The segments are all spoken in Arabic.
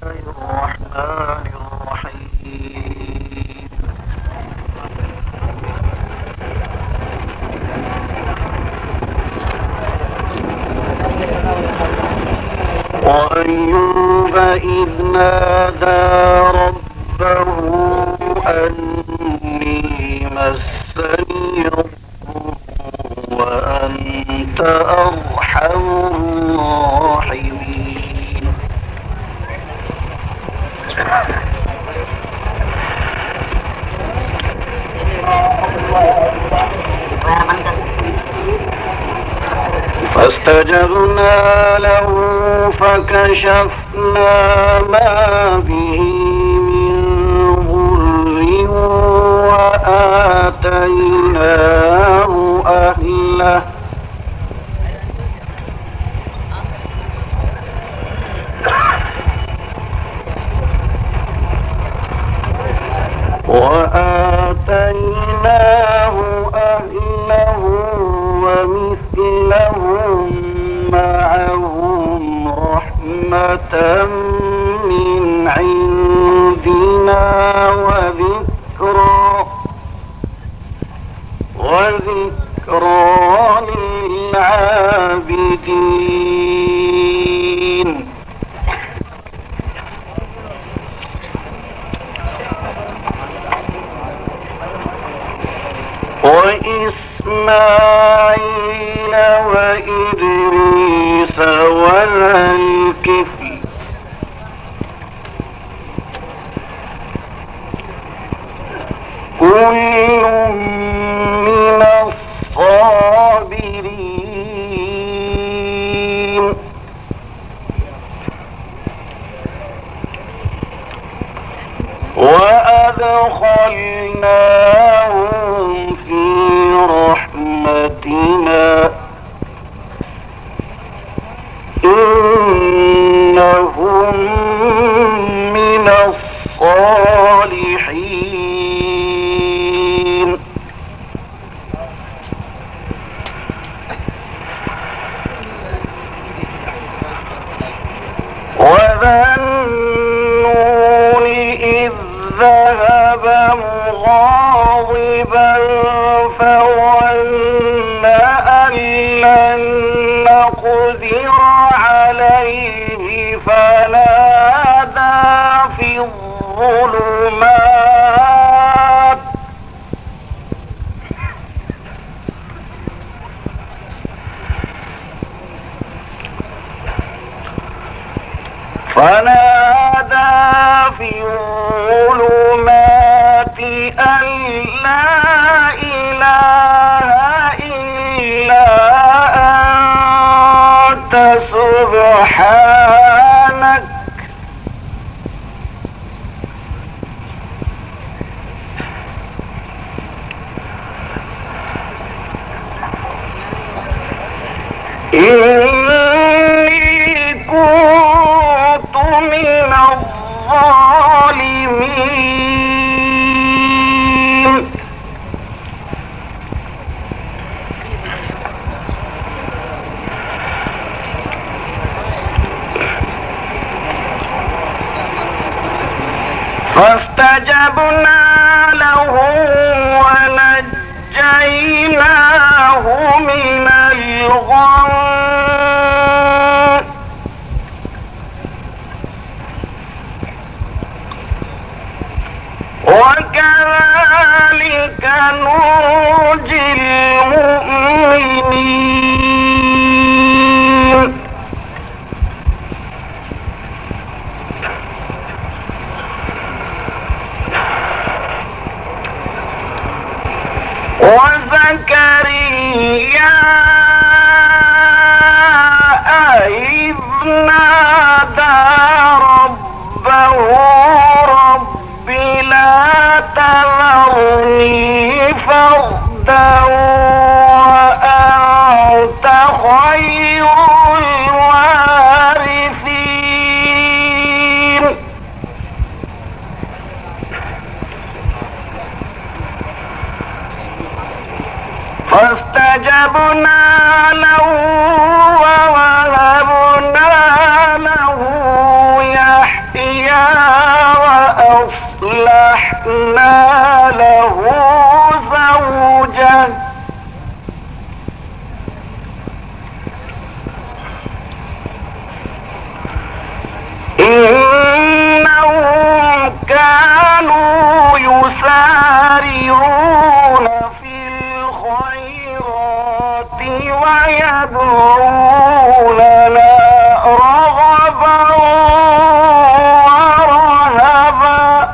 الرحمن الرحيم. وأيوب إذ نادى ربه أني مسني الضر وأنت أرحم الراحمين. فاستجبنا له فكشفنا ما به من ضر وآتيناه أهله ومثلهم معهم رحمة من عندنا وذكرى للعابدين. وإسماعيل وإدريس وذا الكفل كل من الصابرين. وأدخلناهم في رحمتنا إنهم من الصالحين. وذا النون إذ ذهب مغاضبا فظن أن لن نقدر عليه فنادى في الظلمات أن لا إله إلا أنت سبحانك إني كنت من الظالمين. فاستجبنا له ونجيناه من الغم وكذلك ننجي المؤمنين. وزكريا إذ نادى ربه رب لا تذرني فردا وأنت خير الوارثين. فاستجبنا له ووهبنا له يحيى وجعلنا له زوجا إنهم كانوا يسارعون في الخيرات ويدعوننا رغبا ورهبا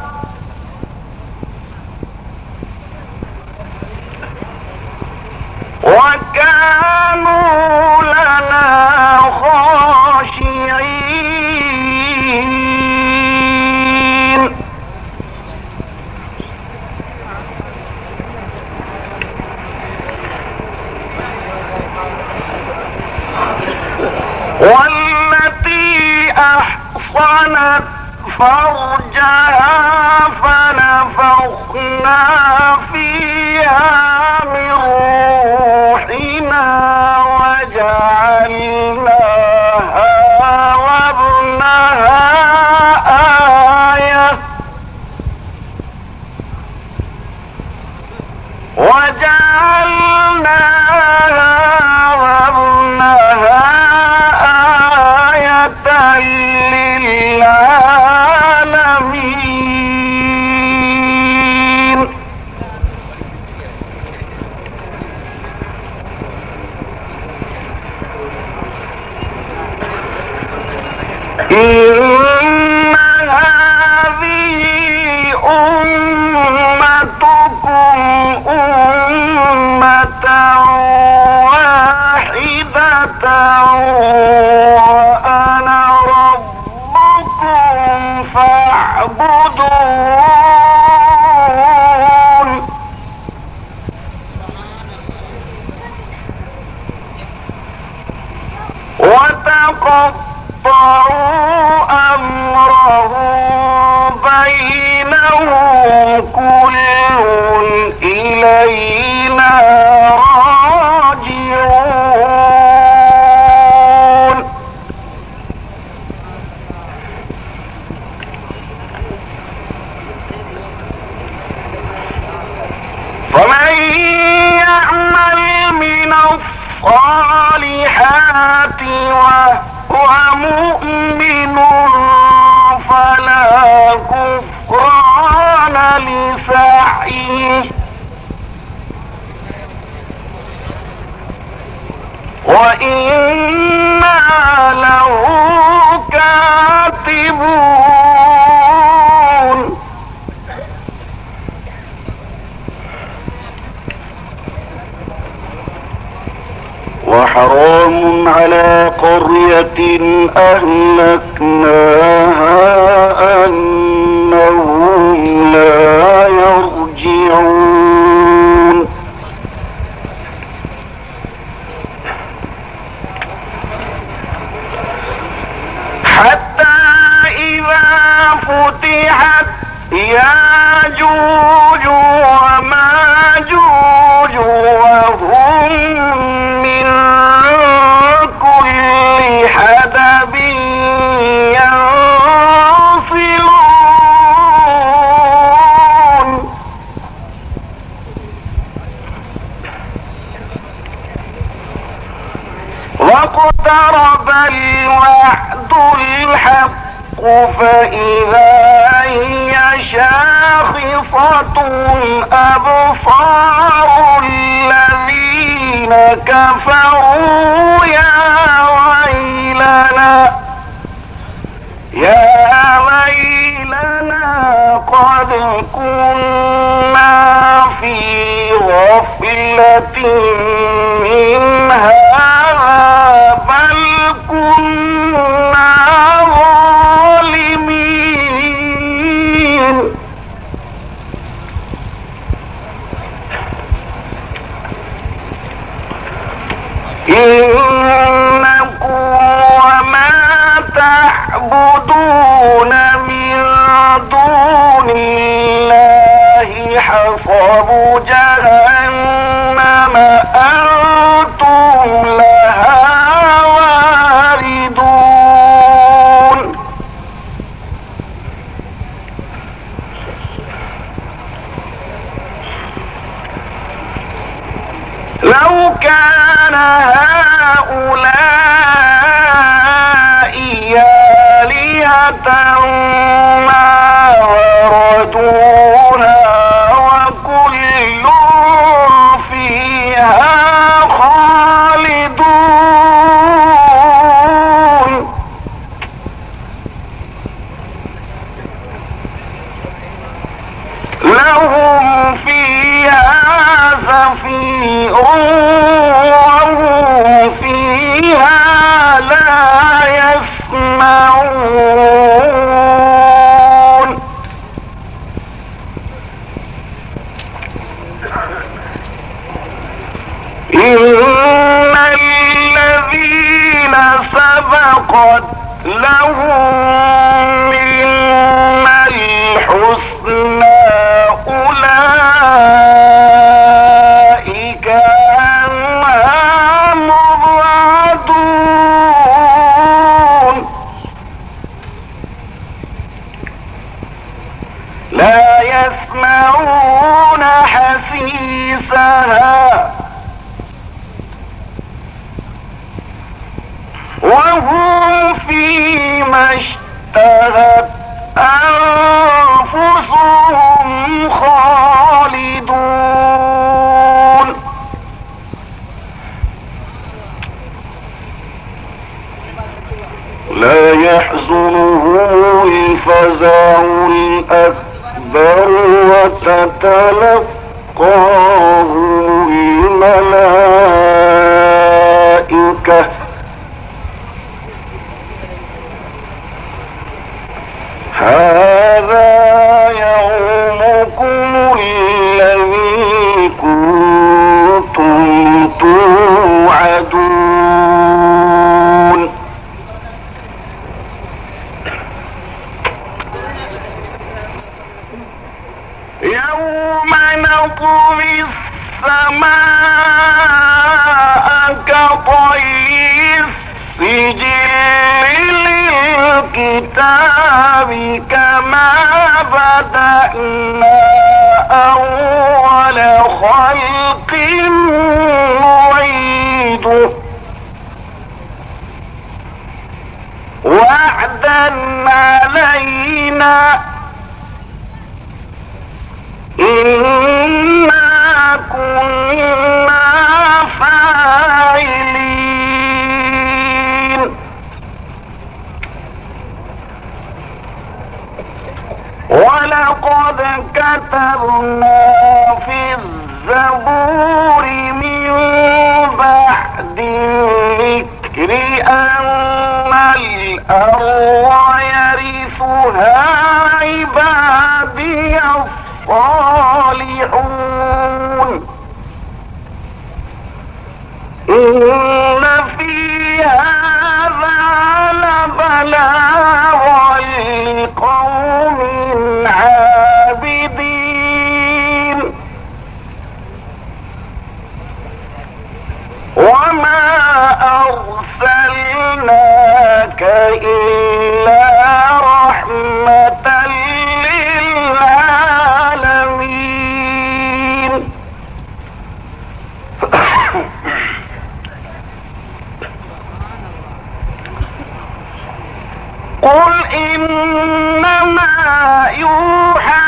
وكانوا لنا خاشعين والتي أحصنت فرجها فنفخنا فيها من روحنا وجعلناها وابنها آية للعالمين إن هذه أمتكم أمة واحدة وأنا ربكم فاعبدون وتقطعوا أمرهم بينهم كل إلينا راجعون فمن يعمل من الصالحات وهو مؤمن فلا كفران لسعيه وإنا له كاتبون وحرام على قرية أهلكناها أنهم لا يرجعون حتى إذا فتحت ياجوج وماجوج وهم من كل حدب ينصلون واقترب الوعد الحق فإذا هي شاخصة أبصار الذين كفروا يا ويلنا قد كنا في غفلة من هذا بل كنا ظالمين إنكم وما تعبدون من دون الله حصب جهنم أنتم لها واردون لو كان هؤلاء آلهة ما وردوها وكل فيها خالدون. لهم فيها زفير وهم فيها لا يسمعون. إن الذين سبقت لهم منا الحسنى أولئك عنها مبعدون. لا يسمعون حسيسها وهم فيما اشتهت أنفسهم خالدون. لا يحزنهم الفزع الأكبر وتتلقاهم الملائكة هذا يومكم الذي كنتم توعدون. يوم نطوي السماء كطي السجل للكتاب كما بدأنا أول خلق نعيده وعدا علينا إنا كنا فاعلين. ولقد كتبنا في الزبور من بعد الذكر أن الأرض يرثها عبادي الصالحون. إن في هذا لبلاغا لقوم عابدين. وما أرسلناك إلا رحمة للعالمين. قل إنما يوحى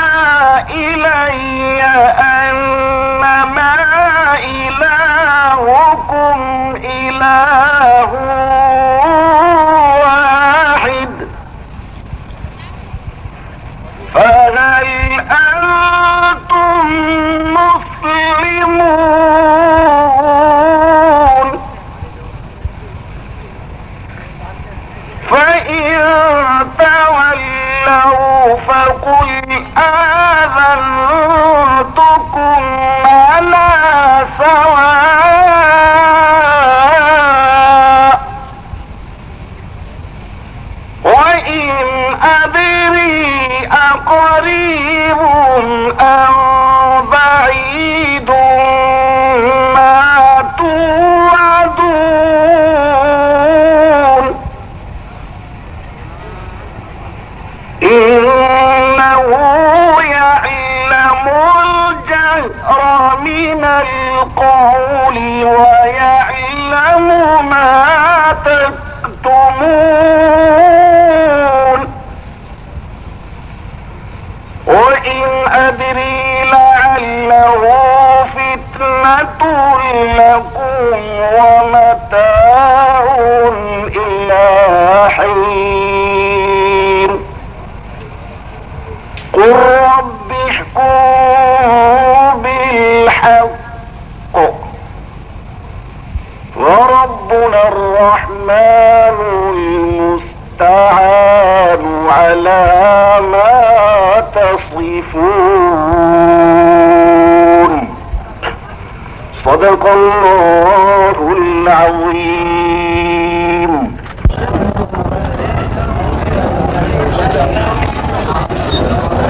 إلي أنما إلهكم إله واحد فهل أنتم مسلمون؟ فإن تولوا فقل آذنتكم على سواء. وإن أدري أقريب أم بعيد ما توعدون إنه لكم ومتاع إلى حين قل رب احكم بالحق وربنا الرحمن المستعان على ما تصفون صدق الله العظيم.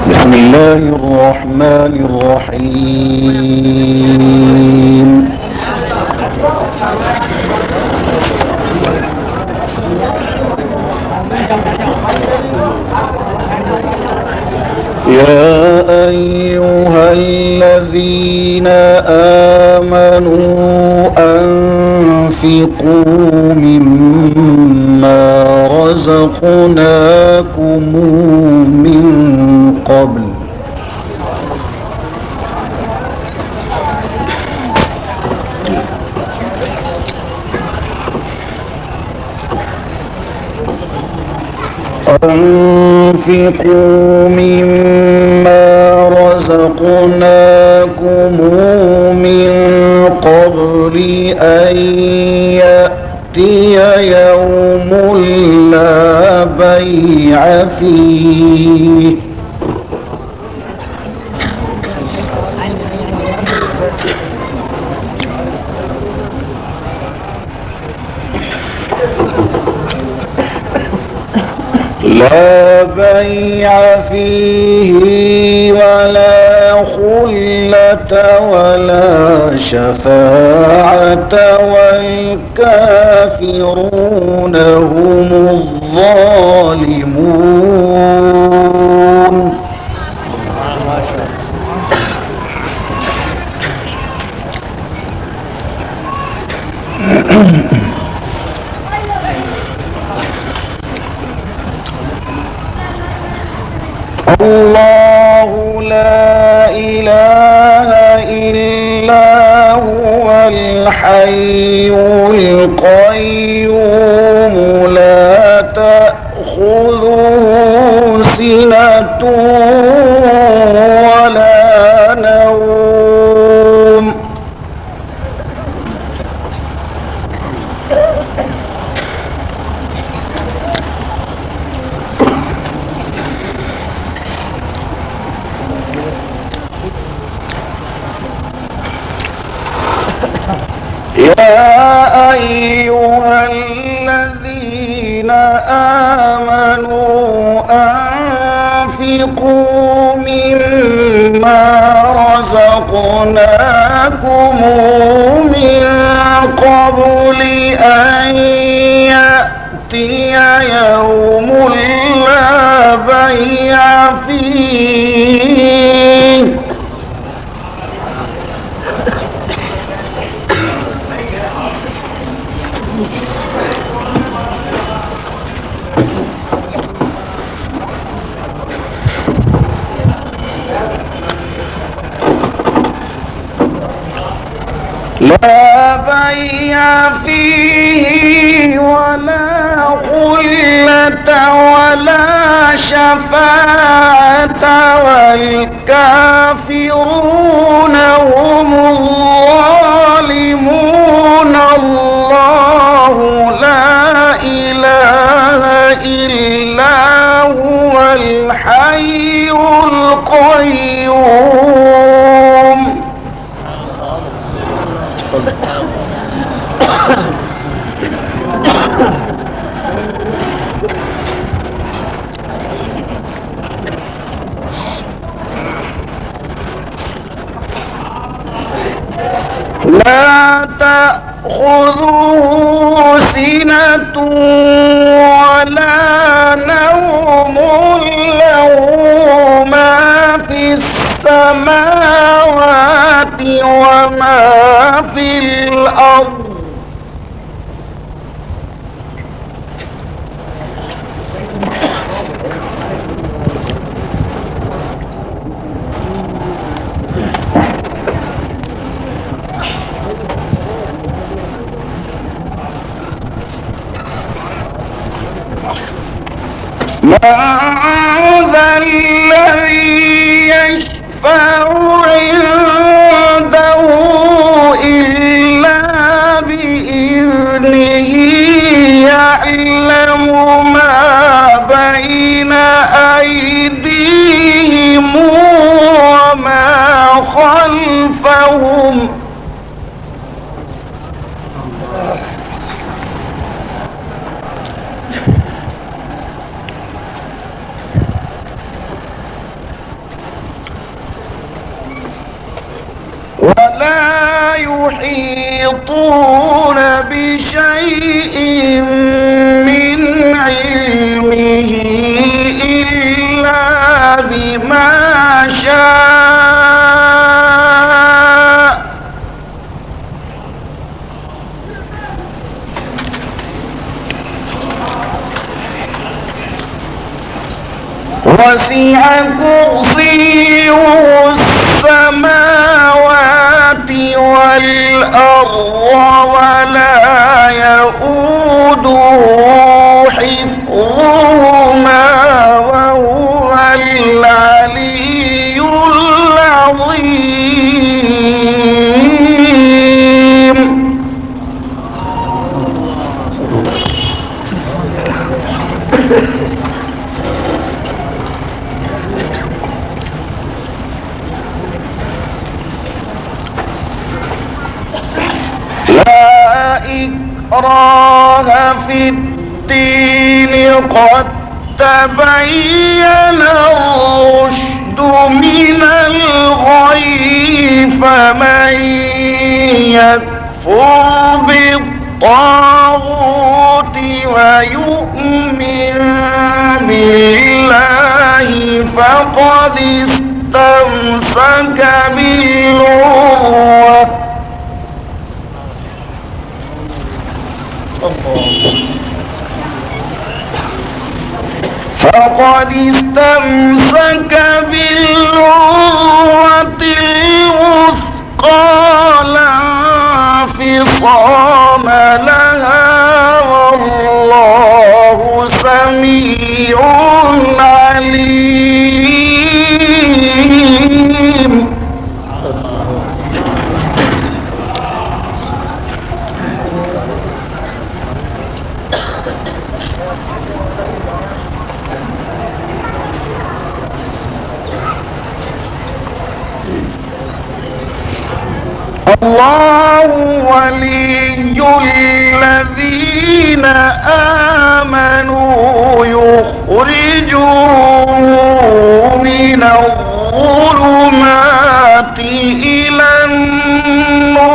بسم الله الرحمن الرحيم. يا أيها الذين آمنوا أنفقوا مما رزقناكم من قبل أنفقوا مما رزقناكم من قبل أن يأتي يوم لا بيع فيه لا بيع فيه ولا خلة ولا شفاعة والكافرون هم الظالمون. الله لا إله إلا هو الحي القيوم لا تأخذه سنة ولا نوم يا أيها الذين آمنوا أنفقوا مما رزقناكم من قبل أن يأتي يوم لا بيع فيه لا بيع فيه ولا خلة ولا شفاعة والكافرون هم الظالمون. الله لا إله إلا هو الحي القيوم لا تأخذه سنة ولا نوم له ما في السماوات وما في الأرض ذا الذي يشفع عنده إلا بإذنه يعلم ما بين أيديهم وما خلفهم ولا يحيطون بشيء من علمه إلا بما شاء وسع كرسيه السماوات والأرض ولا يؤوده حفظهما وهو العلي العظيم لا إكراه في الدين قد تبين الرشد من الغي فمن يكفر بالطاغوت ويؤمن بالله فقد استمسك بالعروة بالعروة الوثقى لا انفصام لها والله سميع عليم. الله ولي الذين آمنوا يخرجهم من الظلمات إلى النور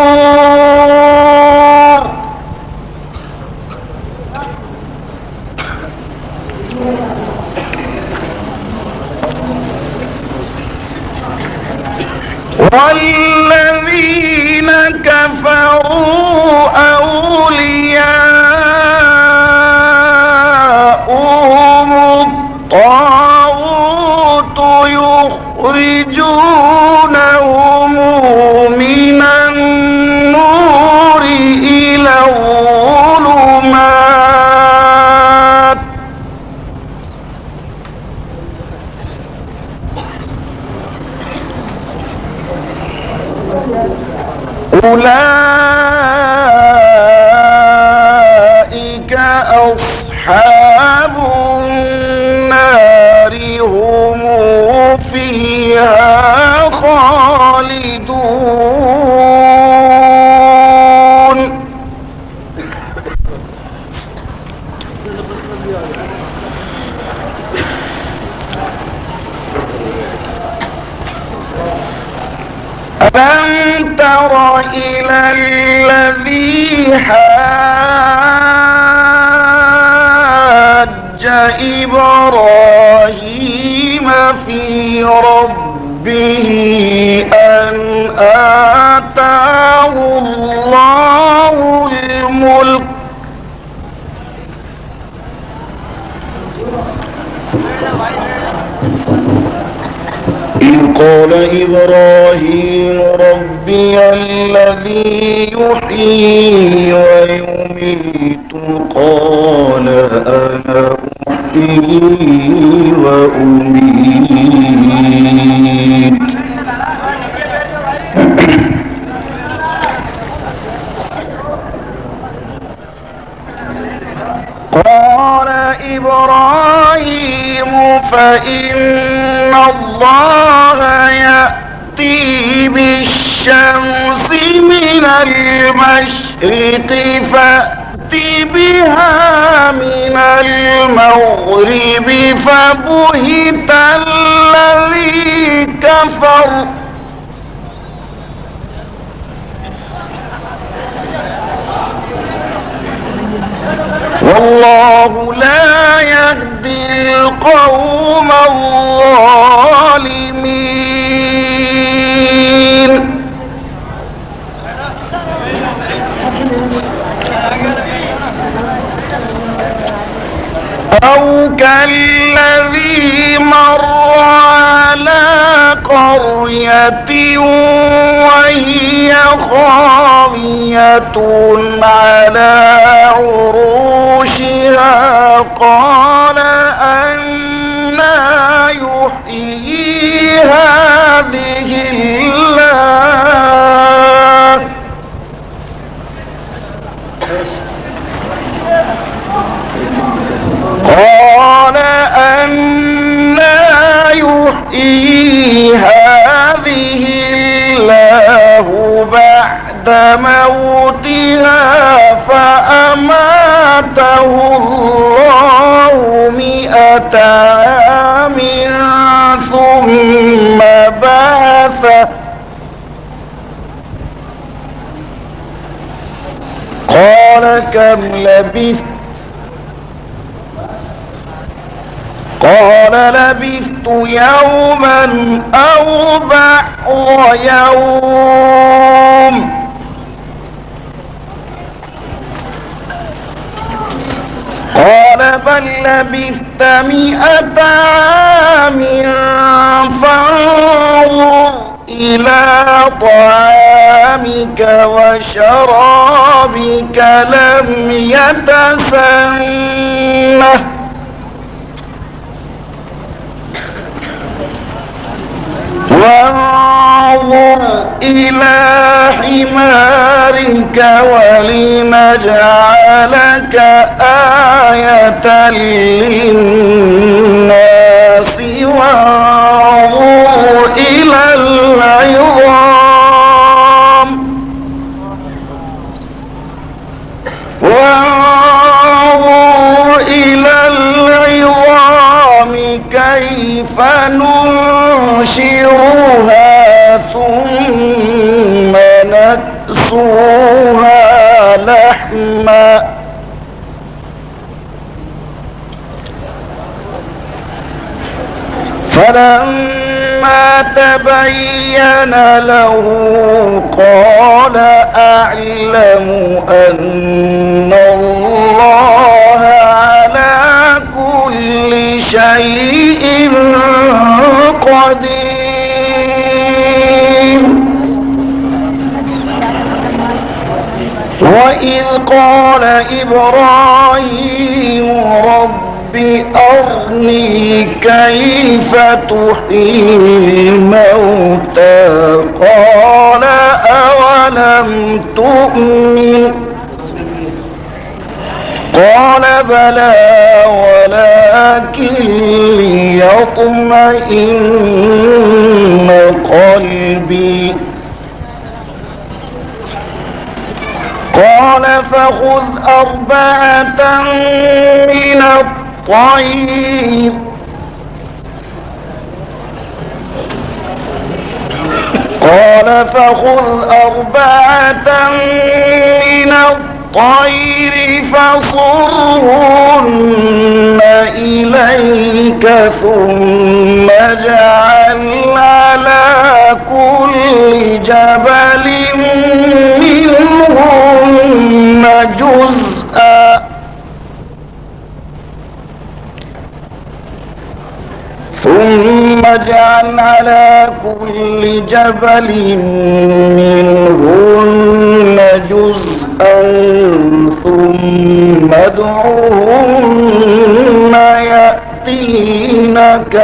والذين كفروا أولياؤهم الطاغوت يخرجونهم من النور إلى الظلمات أولئك أصحاب النار هم فيها خالدون. ألم تر إلى الذي حاج إبراهيم في ربه أن آتاه الله الملك إذ قال إبراهيم ربي الذي يحيي ويميت قال أنا أحيي وأميت. قال إبراهيم فإن الله يأتي بالشمس من المشرق فأت بها من المغرب فبهت الذي كفر والله لا يهدي القوم الظالمين. أو كالذي مر على قرية وهي خاوية على عروشها قال أنى يحيي هذه الله قال أنى يحيي هذه الله بعد موتها فأماته الله 100 عام ثم بعثه قال كم لبثت قال لبثت يوما أو بعض يوم قال بل لبثت 100 عام فانظر إلى طعامك وشرابك لم يتسنه وانظر إلى حمارك ولنجعلك آية للناس وانظر إلى العظام كيف ننشرها ثم نكسوها لحما فلما تبين له قال أعلم أن الله على كل شيء قدير. وإذ قال إبراهيم رب أرني كيف تحيي الموتى قال أولم تؤمن قال بلى ولكن ليطمئن قلبي قال فخذ 4 من الطير من الطير فصرهن إليك ثم اجعل على كل جبل منهن جزءا ثم اجعل على كل جبل منهن جزءا ثم ادعوهن يأتينك